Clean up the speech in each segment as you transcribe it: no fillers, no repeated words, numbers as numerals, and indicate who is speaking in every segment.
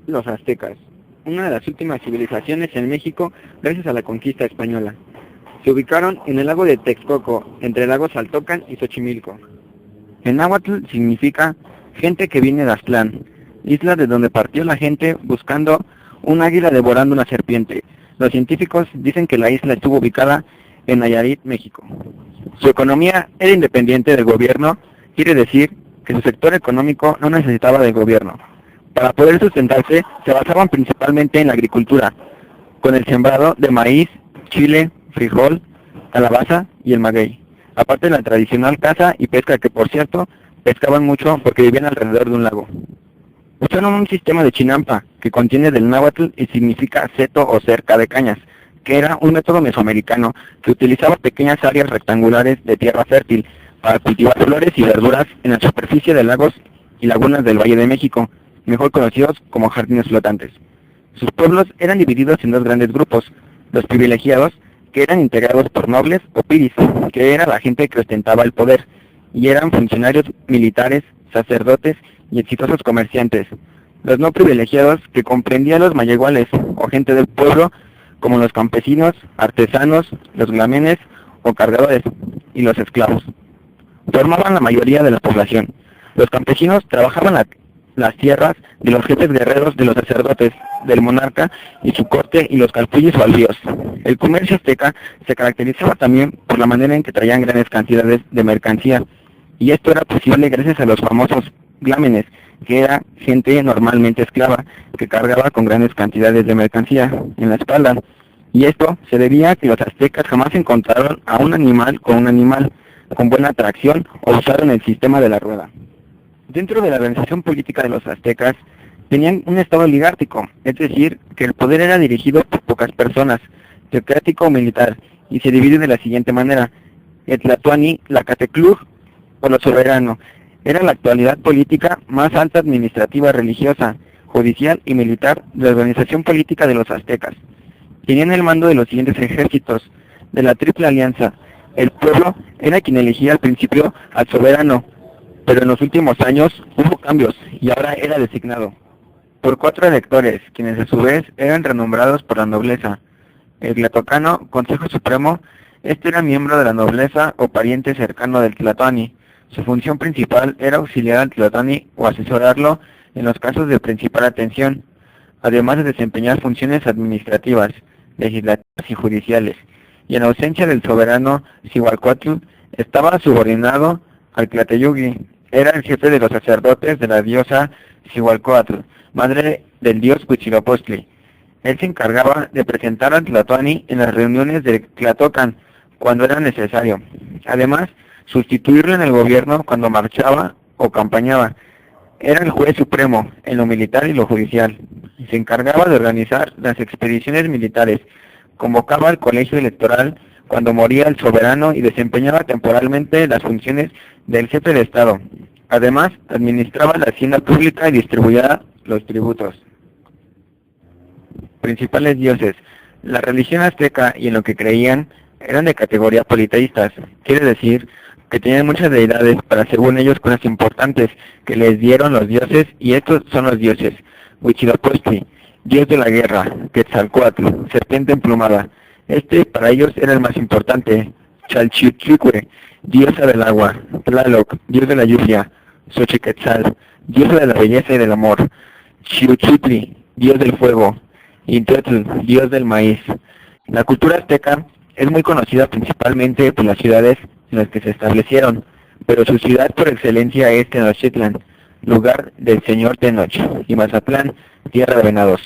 Speaker 1: Los aztecas, una de las últimas civilizaciones en México gracias a la conquista española. Se ubicaron en el lago de Texcoco, entre lagos Saltocan y Xochimilco. En náhuatl significa gente que viene de Aztlán, isla de donde partió la gente buscando un águila devorando una serpiente. Los científicos dicen que la isla estuvo ubicada en Nayarit, México. Su economía era independiente del gobierno, quiere decir que su sector económico no necesitaba del gobierno. Para poder sustentarse, se basaban principalmente en la agricultura, con el sembrado de maíz, chile, frijol, calabaza y el maguey. Aparte de la tradicional caza y pesca que, por cierto, pescaban mucho porque vivían alrededor de un lago. Usaron un sistema de chinampa que contiene del náhuatl y significa seto o cerca de cañas, que era un método mesoamericano que utilizaba pequeñas áreas rectangulares de tierra fértil para cultivar flores y verduras en la superficie de lagos y lagunas del Valle de México, mejor conocidos como jardines flotantes. Sus pueblos eran divididos en dos grandes grupos: los privilegiados, que eran integrados por nobles o piris, que era la gente que ostentaba el poder, y eran funcionarios militares, sacerdotes y exitosos comerciantes. Los no privilegiados, que comprendían los mayeguales o gente del pueblo, como los campesinos, artesanos, los glamenes o cargadores, y los esclavos. Formaban la mayoría de la población. Los campesinos trabajaban las tierras de los jefes guerreros de los sacerdotes, del monarca y su corte y los calpullis o albíos. El comercio azteca se caracterizaba también por la manera en que traían grandes cantidades de mercancía, y esto era posible gracias a los famosos glámenes, que era gente normalmente esclava que cargaba con grandes cantidades de mercancía en la espalda. Y esto se debía a que los aztecas jamás encontraron a un animal con buena tracción o usaron el sistema de la rueda. Dentro de la organización política de los aztecas, tenían un estado oligárquico, es decir, que el poder era dirigido por pocas personas, teocrático o militar, y se divide de la siguiente manera: el Tlatoani, la Cateclug o lo soberano, era la actualidad política más alta administrativa, religiosa, judicial y militar de la organización política de los aztecas. Tenían el mando de los siguientes ejércitos, de la Triple Alianza. El pueblo era quien elegía al principio al soberano, pero en los últimos años hubo cambios y ahora era designado por 4 electores, quienes a su vez eran renombrados por la nobleza. El Tlatocano, Consejo Supremo, este era miembro de la nobleza o pariente cercano del Tlatoani. Su función principal era auxiliar al Tlatoani o asesorarlo en los casos de principal atención, además de desempeñar funciones administrativas, legislativas y judiciales. Y en ausencia del soberano Cihualcoatl, estaba subordinado al Tlateyugui. Era el jefe de los sacerdotes de la diosa Cihualcoatl, madre del dios Huitzilopochtli. Él se encargaba de presentar al Tlatoani en las reuniones de Tlatocan cuando era necesario. Además, sustituirlo en el gobierno cuando marchaba o campañaba. Era el juez supremo en lo militar y lo judicial. Se encargaba de organizar las expediciones militares, convocaba al colegio electoral cuando moría el soberano y desempeñaba temporalmente las funciones del jefe de Estado. Además, administraba la hacienda pública y distribuía los tributos. Principales dioses. La religión azteca y en lo que creían eran de categoría politeístas, quiere decir que tenían muchas deidades para, según ellos, cosas importantes que les dieron los dioses, y estos son los dioses: Huitzilopochtli, dios de la guerra; Quetzalcóatl, serpiente emplumada, este para ellos era el más importante; Chalchiuhtlicue, diosa del agua; Tlaloc, dios de la lluvia; Xochiquetzal, diosa de la belleza y del amor; Xiuchitli, dios del fuego; Intotl, dios del maíz. La cultura azteca es muy conocida principalmente por las ciudades en las que se establecieron, pero su ciudad por excelencia es Tenochtitlan, lugar del señor Tenoch, y Mazatlán, tierra de venados;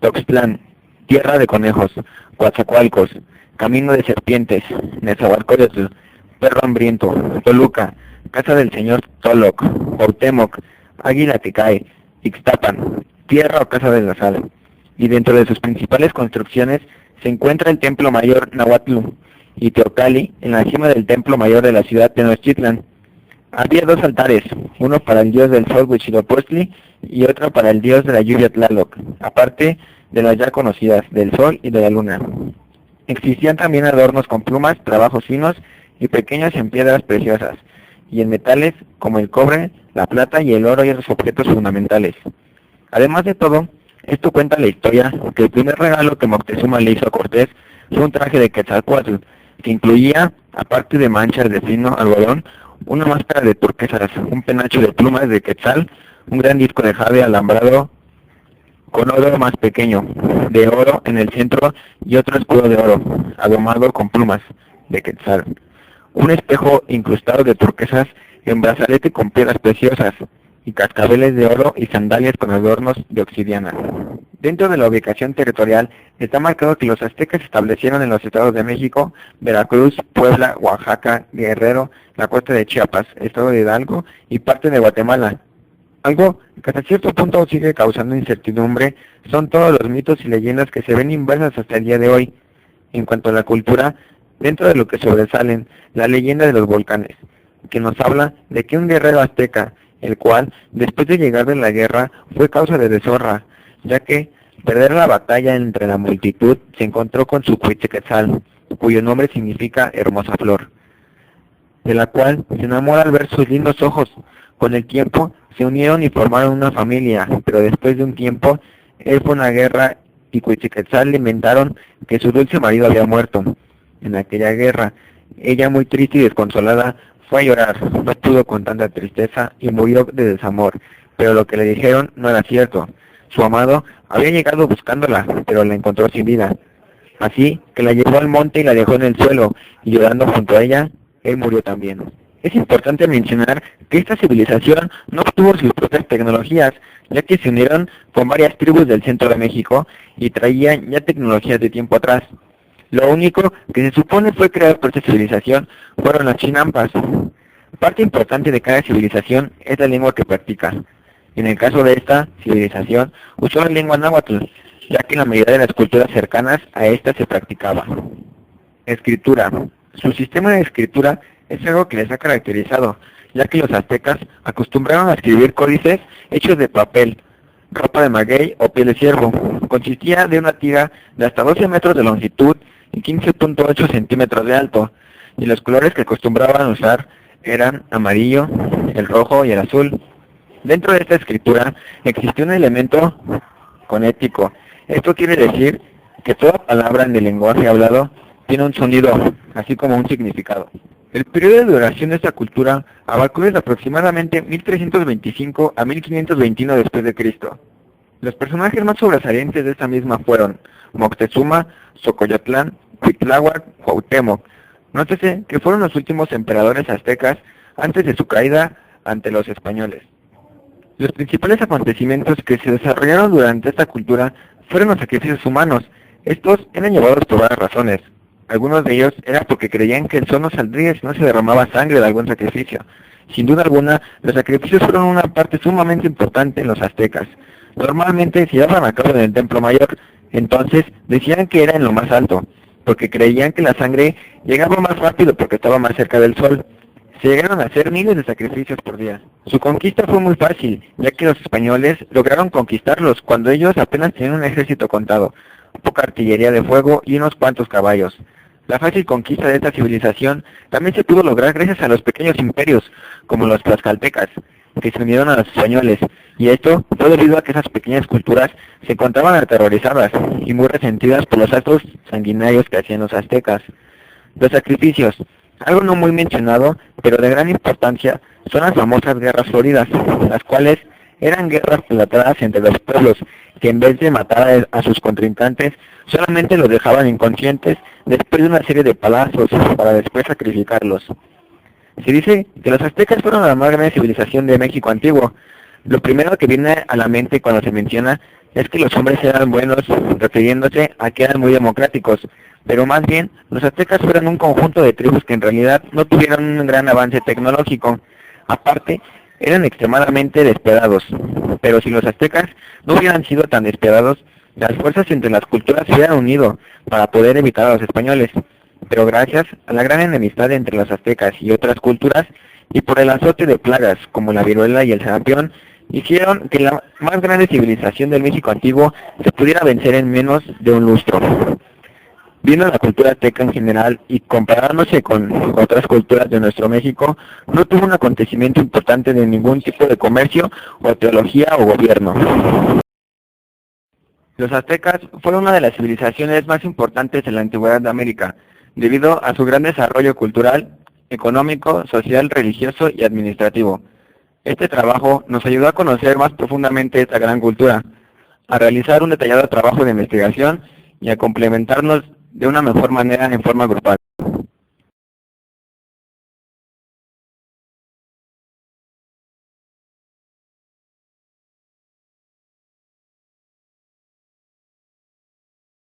Speaker 1: Toxtlán, tierra de conejos; Coatzacoalcos, camino de serpientes; Nezahualcóyotl, perro hambriento; Toluca, casa del señor Toloc; Cuauhtémoc, águila que cae; Ixtapan, tierra o casa de la sal. Y dentro de sus principales construcciones se encuentra el Templo Mayor Nahuatl y Teocalli, en la cima del Templo Mayor de la ciudad de Tenochtitlan. Había 2 altares, uno para el dios del sol Huitzilopochtli y otro para el dios de la lluvia Tlaloc, aparte de las ya conocidas del sol y de la luna. Existían también adornos con plumas, trabajos finos y pequeños en piedras preciosas, y en metales como el cobre, la plata y el oro y otros objetos fundamentales. Además de todo, esto cuenta la historia que el primer regalo que Moctezuma le hizo a Cortés fue un traje de Quetzalcóatl, que incluía, aparte de manchas de fino algodón, una máscara de turquesas, un penacho de plumas de quetzal, un gran disco de jade alambrado con oro más pequeño, de oro en el centro y otro escudo de oro, adornado con plumas de quetzal, un espejo incrustado de turquesas en brazalete con piedras preciosas, y cascabeles de oro y sandalias con adornos de obsidiana. Dentro de la ubicación territorial está marcado que los aztecas se establecieron en los estados de México, Veracruz, Puebla, Oaxaca, Guerrero, la costa de Chiapas, estado de Hidalgo y parte de Guatemala. Algo que hasta cierto punto sigue causando incertidumbre son todos los mitos y leyendas que se ven inversas hasta el día de hoy. En cuanto a la cultura, dentro de lo que sobresalen la leyenda de los volcanes, que nos habla de que un guerrero azteca, el cual, después de llegar de la guerra, fue causa de deshonra, ya que, perder la batalla entre la multitud, se encontró con su Cuitzequetzal, cuyo nombre significa hermosa flor, de la cual se enamora al ver sus lindos ojos. Con el tiempo, se unieron y formaron una familia, pero después de un tiempo, él fue a una guerra y Cuitzequetzal le inventaron que su dulce marido había muerto. En aquella guerra, ella muy triste y desconsolada, fue a llorar, no pudo con tanta tristeza y murió de desamor, pero lo que le dijeron no era cierto. Su amado había llegado buscándola, pero la encontró sin vida. Así que la llevó al monte y la dejó en el suelo, y llorando junto a ella, él murió también. Es importante mencionar que esta civilización no obtuvo sus propias tecnologías, ya que se unieron con varias tribus del centro de México y traían ya tecnologías de tiempo atrás. Lo único que se supone fue creado por esta civilización fueron las chinampas. Parte importante de cada civilización es la lengua que practica. En el caso de esta civilización, usó la lengua náhuatl, ya que en la mayoría de las culturas cercanas a esta se practicaba. Escritura. Su sistema de escritura es algo que les ha caracterizado, ya que los aztecas acostumbraron a escribir códices hechos de papel, ropa de maguey o piel de ciervo. Consistía de una tira de hasta 12 metros de longitud y 15.8 centímetros de alto, y los colores que acostumbraban usar eran amarillo, el rojo y el azul. Dentro de esta escritura existía un elemento fonético. Esto quiere decir que toda palabra en el lenguaje hablado tiene un sonido, así como un significado. El periodo de duración de esta cultura abarcó desde aproximadamente 1325 a 1521 después de Cristo. Los personajes más sobresalientes de esta misma fueron Moctezuma, Xocoyotlán, Cuitláhuac, Cuauhtémoc. Nótese que fueron los últimos emperadores aztecas antes de su caída ante los españoles. Los principales acontecimientos que se desarrollaron durante esta cultura fueron los sacrificios humanos. Estos eran llevados por varias razones. Algunos de ellos era porque creían que el sol no saldría si no se derramaba sangre de algún sacrificio. Sin duda alguna, los sacrificios fueron una parte sumamente importante en los aztecas. Normalmente se llevaban a cabo en el templo mayor, entonces decían que era en lo más alto, porque creían que la sangre llegaba más rápido porque estaba más cerca del sol. Se llegaron a hacer miles de sacrificios por día. Su conquista fue muy fácil, ya que los españoles lograron conquistarlos cuando ellos apenas tenían un ejército contado, poca artillería de fuego y unos cuantos caballos. La fácil conquista de esta civilización también se pudo lograr gracias a los pequeños imperios, como los tlaxcaltecas, que se unieron a los españoles, y esto fue debido a que esas pequeñas culturas se encontraban aterrorizadas y muy resentidas por los actos sanguinarios que hacían los aztecas. Los sacrificios, algo no muy mencionado, pero de gran importancia, son las famosas guerras floridas, las cuales eran guerras relatadas entre los pueblos, que en vez de matar a sus contrincantes, solamente los dejaban inconscientes después de una serie de palazos para después sacrificarlos. Se dice que los aztecas fueron la más grande civilización de México antiguo. Lo primero que viene a la mente cuando se menciona es que los hombres eran buenos, refiriéndose a que eran muy democráticos, pero más bien los aztecas fueron un conjunto de tribus que en realidad no tuvieron un gran avance tecnológico. Aparte, eran extremadamente despiadados, pero si los aztecas no hubieran sido tan despiadados, las fuerzas entre las culturas se hubieran unido para poder evitar a los españoles. Pero gracias a la gran enemistad entre los aztecas y otras culturas, y por el azote de plagas como la viruela y el sarampión, hicieron que la más grande civilización del México antiguo se pudiera vencer en menos de un lustro. Viendo la cultura azteca en general y comparándose con otras culturas de nuestro México, no tuvo un acontecimiento importante de ningún tipo de comercio o teología o gobierno. Los aztecas fueron una de las civilizaciones más importantes en la antigüedad de América, debido a su gran desarrollo cultural, económico, social, religioso y administrativo. Este trabajo nos ayudó a conocer más profundamente esta gran cultura, a realizar un detallado trabajo de investigación y a complementarnos de una mejor manera en forma grupal.